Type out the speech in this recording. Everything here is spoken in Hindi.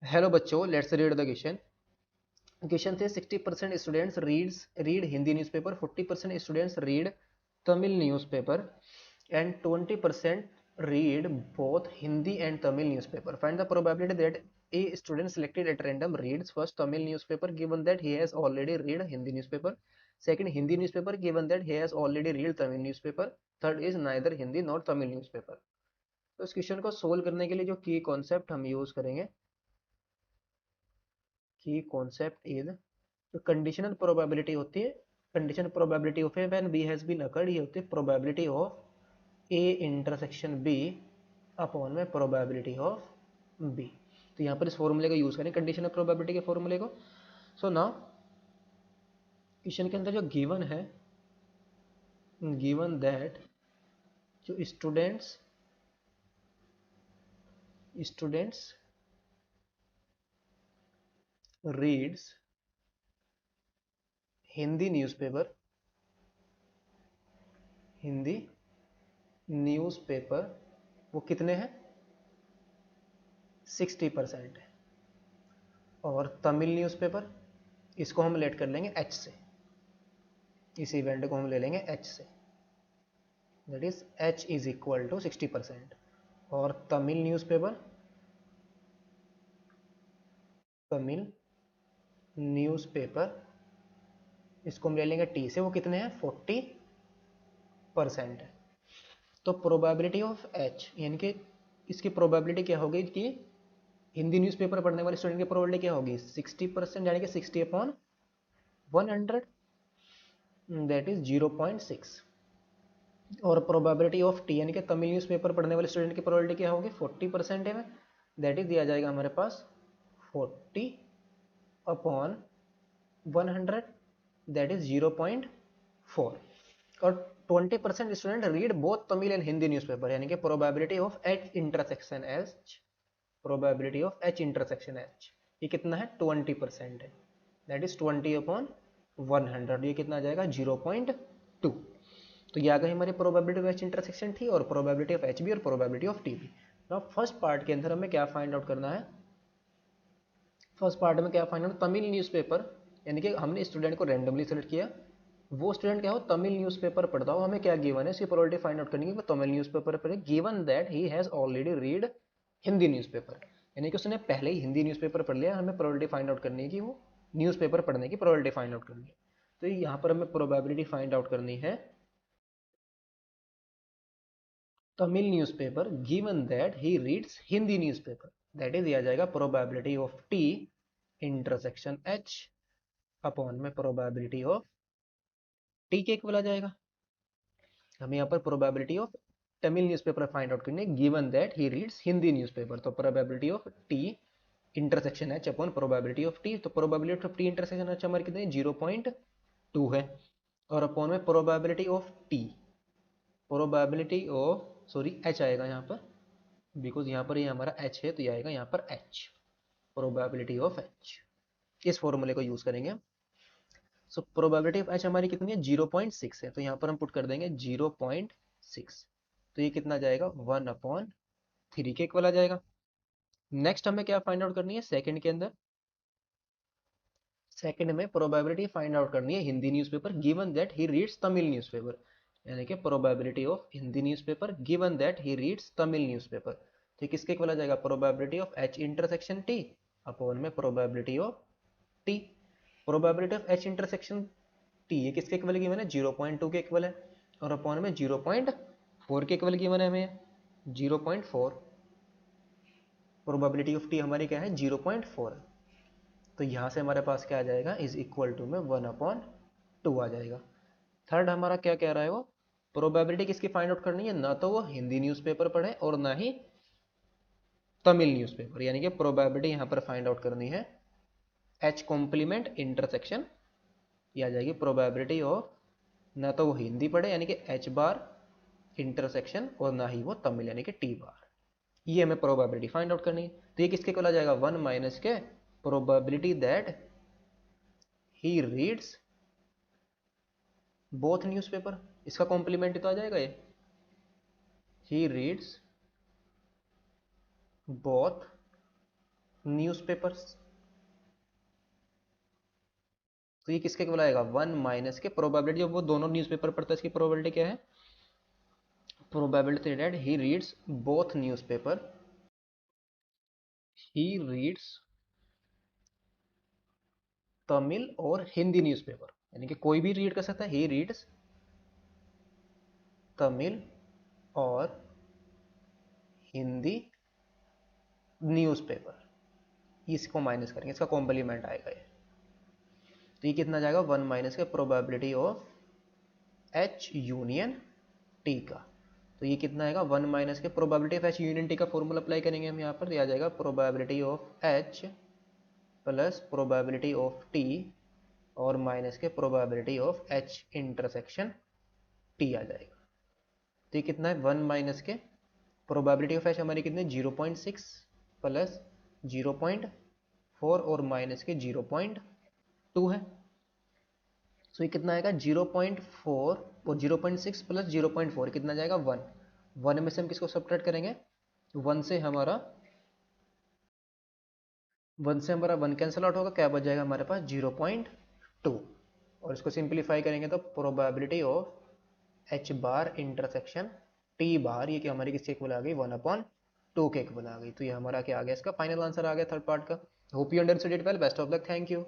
हेलो बच्चों, let's read the question. Question से 60% students read Hindi newspaper, 40% students read Tamil newspaper and 20% read both Hindi and Tamil newspaper. Find the probability that a student selected at random reads first Tamil newspaper given that he has already read Hindi newspaper, second Hindi newspaper given that he has already read Tamil newspaper, third is neither Hindi nor Tamil newspaper. तो इस क्वेश्चन को सोल्व करने के लिए जो की कॉन्सेप्ट हम यूज करेंगे, की कॉन्सेप्ट इज जो कंडीशनल प्रोबेबिलिटी होती है, conditional probability of A when B has been occurred, ये होती है probability of A intersection B upon में प्रोबेबिलिटी ऑफ बी. तो यहाँ पर इस फॉर्मूले का यूज करें, कंडीशनल प्रोबेबिलिटी के फॉर्मूले को. सो नाउ क्वेश्चन के अंदर जो गिवन है, गिवन दैट जो students students reads Hindi newspaper, Hindi newspaper वो कितने हैं, 60% है. और तमिल न्यूज़पेपर, इसको हम लेट कर लेंगे एच से, इस इवेंट को हम ले लेंगे एच से, that is H is equal to 60%. और तमिल न्यूज़पेपर, तमिल न्यूज़पेपर इसको हम ले लेंगे टी से, वो कितने हैं, 40% है. तो प्रोबेबिलिटी ऑफ एच यानी कि इसकी प्रोबेबिलिटी क्या होगी कि हिंदी न्यूज़पेपर पढ़ने वाले स्टूडेंट की प्रोबेबिलिटी क्या होगी, 60%, यानी कि 60/100, दैट इज 0.6. और प्रोबेबिलिटी ऑफ टी यानी कि तमिल न्यूज़पेपर पढ़ने वाले स्टूडेंट की प्रोबेबिलिटी क्या होगी, 40% है में, दैट इज दिया जाएगा हमारे पास 40/100, दैट इज 0.4. और 20% student read both Tamil and Hindi newspaper, यानी कि probability of H intersection H, probability of H intersection H ये कितना है, 20% है, दैट इज 20/100. ये कितना आ जाएगा, 0.2. तो ये आ गई हमारी प्रोबेबिलिटी ऑफ एच इंटरसेक्शन थी, और प्रोबेबिलिटी ऑफ एच भी, और प्रोबेबिलिटी ऑफ टी भी. नाउ फर्स्ट पार्ट के अंदर हमें क्या फाइंड आउट करना है, फर्स्ट पार्ट में क्या फाइंड आउट, तमिल न्यूज़पेपर, यानी कि हमने स्टूडेंट को रैंडमली सेलेक्ट किया, वो स्टूडेंट क्या हो, तमिल न्यूज़पेपर पढ़ता हो, हमें क्या गिवन है, इसकी प्रोबेबिलिटी फाइंड आउट करनी है, वो तमिल न्यूज़पेपर पढ़े, given that he has already read Hindi newspaper, यानी कि उसने पहले ही हिंदी न्यूज़पेपर पढ़ लिया, हमें प्रोबेबिलिटी फाइंड आउट करनी है कि वो न्यूज़पेपर पढ़ने की प्रोबेबिलिटी फाइंड आउट करनी है. तो यहाँ पर हमें प्रोबेबिलिटी फाइंड आउट करनी है Tamil newspaper given that he reads Hindi newspaper, that is दिया जाएगा probability of T intersection H upon में प्रोबेबिलिटी ऑफ टी के इक्वल आ जाएगा. हमें यहाँ पर probability of Tamil newspaper find out करनी है, given that he reads Hindi newspaper, तो probability of T intersection H upon probability of T, तो probability of T intersection H हमारी कितनी, 0.2 है. और अपॉन में probability of T, probability of sorry H आएगा यहाँ पर, बिकॉज यहाँ पर ये हमारा एच है, तो ये आएगा यहाँ पर एच, प्रोबेबिलिटी ऑफ एच, इस फॉर्मूले को यूज करेंगे. सो प्रोबेबिलिटी ऑफ एच हमारी कितनी है, 0.6 है, तो यहाँ पर हम पुट कर देंगे 0.6, तो ये कितना जाएगा, 1/3 के इक्वल आ जाएगा. नेक्स्ट हमें क्या फाइंड आउट करनी है, सेकंड के अंदर, सेकंड में प्रोबेबिलिटी फाइंड आउट करनी है Hindi newspaper given that he reads Tamil newspaper, यानी कि probability of Hindi newspaper given that he reads Tamil newspaper, तो किसके इक्वल आ जाएगा, probability of H intersection T upon में probability of T. Probability of H intersection T ये किसके इक्वल गिवन है, 0.2 के इक्वल है, और अपॉन में 0.4 के इक्वल गिवन है हमें, 0.4. प्रोबेबिलिटी ऑफ टी हमारी क्या है, 0.4. तो यहाँ से हमारे पास क्या आ जाएगा, इज इक्वल टू में 1/2 आ जाएगा. थर्ड हमारा क्या कह रहा है, वो प्रोबेबिलिटी किसकी फाइंड आउट करनी है, ना तो वो हिंदी न्यूज़पेपर पढ़े और ना ही तमिल न्यूज़पेपर, यानी कि प्रोबेबिलिटी यहाँ पर फाइंड आउट करनी है एच कॉम्प्लीमेंट इंटरसेक्शन, ये आ जाएगी प्रोबेबिलिटी ऑफ ना तो वो हिंदी पढ़े यानी कि एच बार इंटरसेक्शन, और ना ही वो तमिल यानी कि टी बार, ये हमें प्रोबेबिलिटी फाइंड आउट करनी है. तो ये किसके इक्वल आ जाएगा, 1 माइनस के probability that he reads both newspaper, इसका कॉम्प्लीमेंट तो आ जाएगा ये, ही रीड्स बोथ न्यूज़पेपर्स। तो ये किसके इक्वल आएगा, 1 माइनस के प्रोबेबिलिटी, जब वो दोनों न्यूज़पेपर पढ़ता है इसकी प्रोबेबिलिटी क्या है, probability that he reads both newspaper, he reads Tamil और हिंदी न्यूज़पेपर, यानी कि कोई भी रीड कर सकता है, ही रीड्स तमिल और हिंदी न्यूज़पेपर। इसको माइनस करेंगे, इसका कॉम्प्लीमेंट आएगा ये। तो ये कितना जाएगा, 1 माइनस के probability of H union T का। तो ये कितना आएगा, 1 माइनस के probability of H union T का फॉर्मूला अप्लाई करेंगे हम यहाँ पर, तो आ जाएगा probability of H plus probability of T और माइनस के probability of H intersection T आ जाएगा। तो ये कितना है, 1 माइनस के प्रोबेबिलिटी ऑफ एच हमारी कितनी, 0.6 प्लस 0.4 और माइनस के 0.2 है। सो ये कितना आएगा, 0.4 और 0.6 प्लस 0.4 कितना जाएगा, 1। 1 में से हम किसको सब्ट्रैक्ट करेंगे, 1 से हमारा 1 कैंसिल आउट होगा, क्या बच जाएगा हमारे पास, 0.2। और इसको सिंप्लीफाई करेंगे तो probability of H bar intersection T bar, ये कि हमारी किसके इक्वल आ गई, 1/2 के इक्वल आ गई। तो ये हमारा क्या आ गया, इसका फाइनल आंसर आ गया थर्ड पार्ट का। Hope you understood it well, best of luck, thank you.